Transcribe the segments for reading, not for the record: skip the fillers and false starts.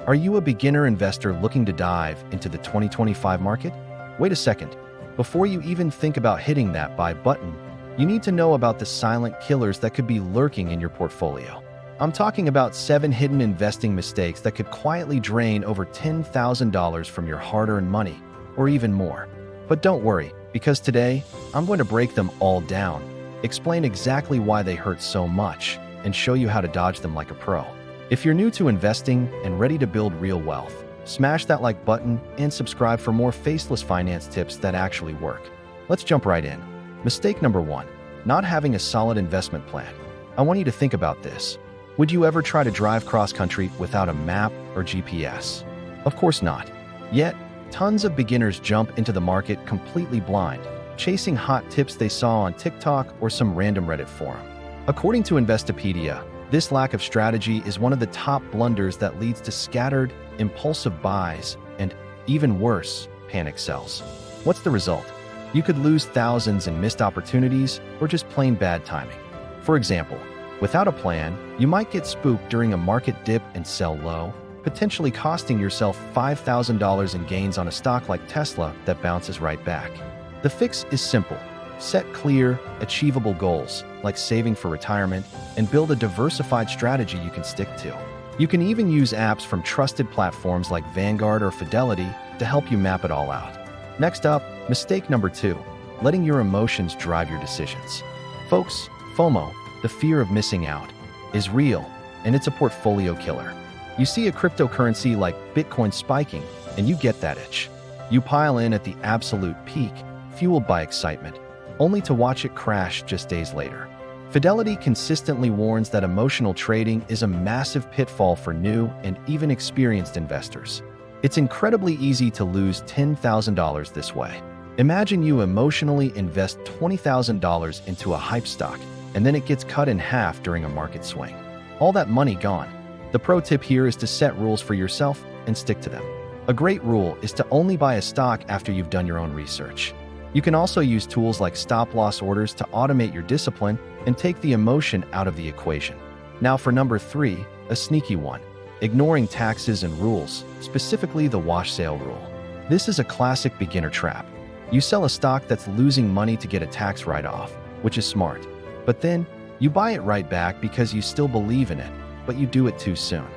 Are you a beginner investor looking to dive into the 2025 market? Wait a second. Before you even think about hitting that buy button, you need to know about the silent killers that could be lurking in your portfolio. I'm talking about 7 hidden investing mistakes that could quietly drain over $10,000 from your hard-earned money, or even more. But don't worry, because today, I'm going to break them all down, explain exactly why they hurt so much, and show you how to dodge them like a pro. If you're new to investing and ready to build real wealth, smash that like button and subscribe for more faceless finance tips that actually work. Let's jump right in. Mistake number 1, not having a solid investment plan. I want you to think about this. Would you ever try to drive cross-country without a map or GPS? Of course not. Yet, tons of beginners jump into the market completely blind, chasing hot tips they saw on TikTok or some random Reddit forum. According to Investopedia, this lack of strategy is one of the top blunders that leads to scattered, impulsive buys and, even worse, panic sells. What's the result? You could lose thousands in missed opportunities or just plain bad timing. For example, without a plan, you might get spooked during a market dip and sell low, potentially costing yourself $5,000 in gains on a stock like Tesla that bounces right back. The fix is simple. Set clear, achievable goals, like saving for retirement, and build a diversified strategy you can stick to. You can even use apps from trusted platforms like Vanguard or Fidelity to help you map it all out. Next up, mistake number 2, letting your emotions drive your decisions. Folks, FOMO, the fear of missing out, is real, and it's a portfolio killer. You see a cryptocurrency like Bitcoin spiking, and you get that itch. You pile in at the absolute peak, fueled by excitement, only to watch it crash just days later. Fidelity consistently warns that emotional trading is a massive pitfall for new and even experienced investors. It's incredibly easy to lose $10,000 this way. Imagine you emotionally invest $20,000 into a hype stock, and then it gets cut in half during a market swing. All that money gone. The pro tip here is to set rules for yourself and stick to them. A great rule is to only buy a stock after you've done your own research. You can also use tools like stop-loss orders to automate your discipline and take the emotion out of the equation. Now for number 3, a sneaky one. Ignoring taxes and rules, specifically the wash sale rule. This is a classic beginner trap. You sell a stock that's losing money to get a tax write-off, which is smart. But then, you buy it right back because you still believe in it, but you do it too soon.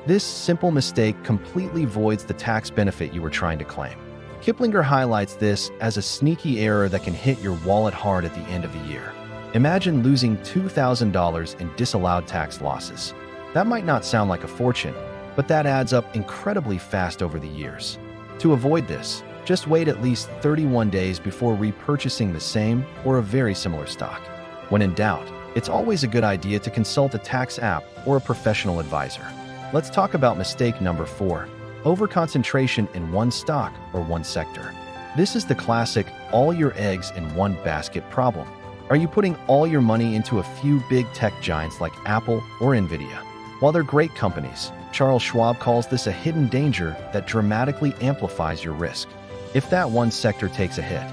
This simple mistake completely voids the tax benefit you were trying to claim. Kiplinger highlights this as a sneaky error that can hit your wallet hard at the end of the year. Imagine losing $2,000 in disallowed tax losses. That might not sound like a fortune, but that adds up incredibly fast over the years. To avoid this, just wait at least 31 days before repurchasing the same or a very similar stock. When in doubt, it's always a good idea to consult a tax app or a professional advisor. Let's talk about mistake number 4, overconcentration in one stock or one sector. This is the classic all your eggs in one basket problem. Are you putting all your money into a few big tech giants like Apple or Nvidia? While they're great companies, Charles Schwab calls this a hidden danger that dramatically amplifies your risk. If that one sector takes a hit,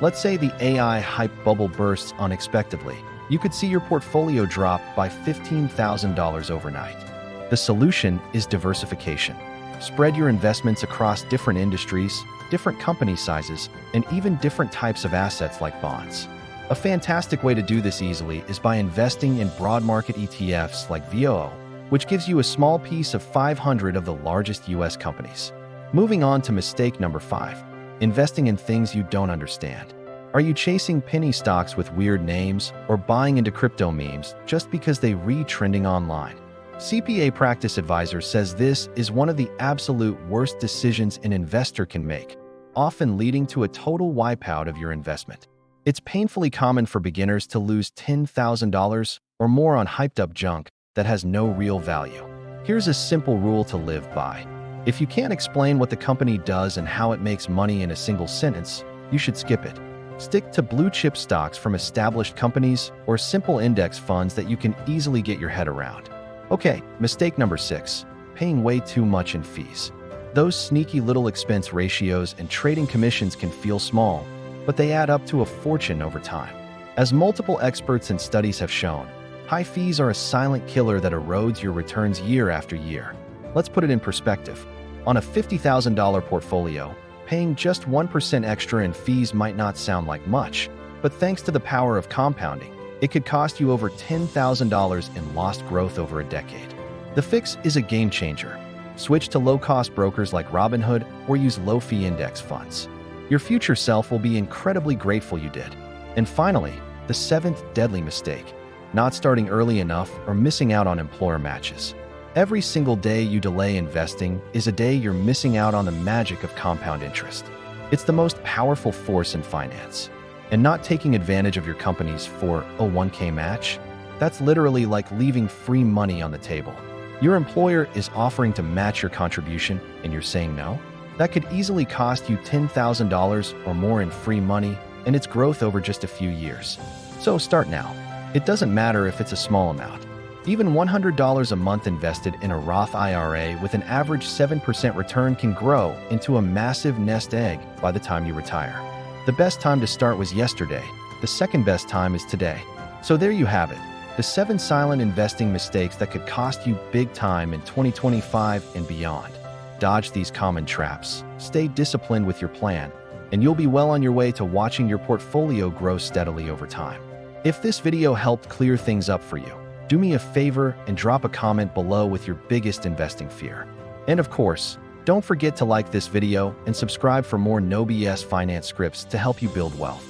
let's say the AI hype bubble bursts unexpectedly, you could see your portfolio drop by $15,000 overnight. The solution is diversification. Spread your investments across different industries, different company sizes, and even different types of assets like bonds. A fantastic way to do this easily is by investing in broad market ETFs like VOO, which gives you a small piece of 500 of the largest US companies. Moving on to mistake number 5, investing in things you don't understand. Are you chasing penny stocks with weird names or buying into crypto memes just because they read trending online? CPA Practice Advisor says this is one of the absolute worst decisions an investor can make, often leading to a total wipeout of your investment. It's painfully common for beginners to lose $10,000 or more on hyped-up junk that has no real value. Here's a simple rule to live by. If you can't explain what the company does and how it makes money in a single sentence, you should skip it. Stick to blue-chip stocks from established companies or simple index funds that you can easily get your head around. Okay, mistake number 6, paying way too much in fees. Those sneaky little expense ratios and trading commissions can feel small, but they add up to a fortune over time. As multiple experts and studies have shown, high fees are a silent killer that erodes your returns year after year. Let's put it in perspective. On a $50,000 portfolio, paying just 1% extra in fees might not sound like much, but thanks to the power of compounding, it could cost you over $10,000 in lost growth over a decade. The fix is a game changer. Switch to low-cost brokers like Robinhood or use low-fee index funds. Your future self will be incredibly grateful you did. And finally, the seventh deadly mistake: not starting early enough or missing out on employer matches. Every single day you delay investing is a day you're missing out on the magic of compound interest. It's the most powerful force in finance. And not taking advantage of your company's 401k match? That's literally like leaving free money on the table. Your employer is offering to match your contribution and you're saying no? That could easily cost you $10,000 or more in free money and its growth over just a few years. So start now. It doesn't matter if it's a small amount. Even $100 a month invested in a Roth IRA with an average 7% return can grow into a massive nest egg by the time you retire. The best time to start was yesterday. The second best time is today. So there you have it. The 7 silent investing mistakes that could cost you big time in 2025 and beyond. Dodge these common traps, stay disciplined with your plan, and you'll be well on your way to watching your portfolio grow steadily over time. If this video helped clear things up for you, do me a favor and drop a comment below with your biggest investing fear. And of course, don't forget to like this video and subscribe for more no BS finance scripts to help you build wealth.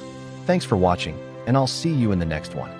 Thanks for watching, and I'll see you in the next one.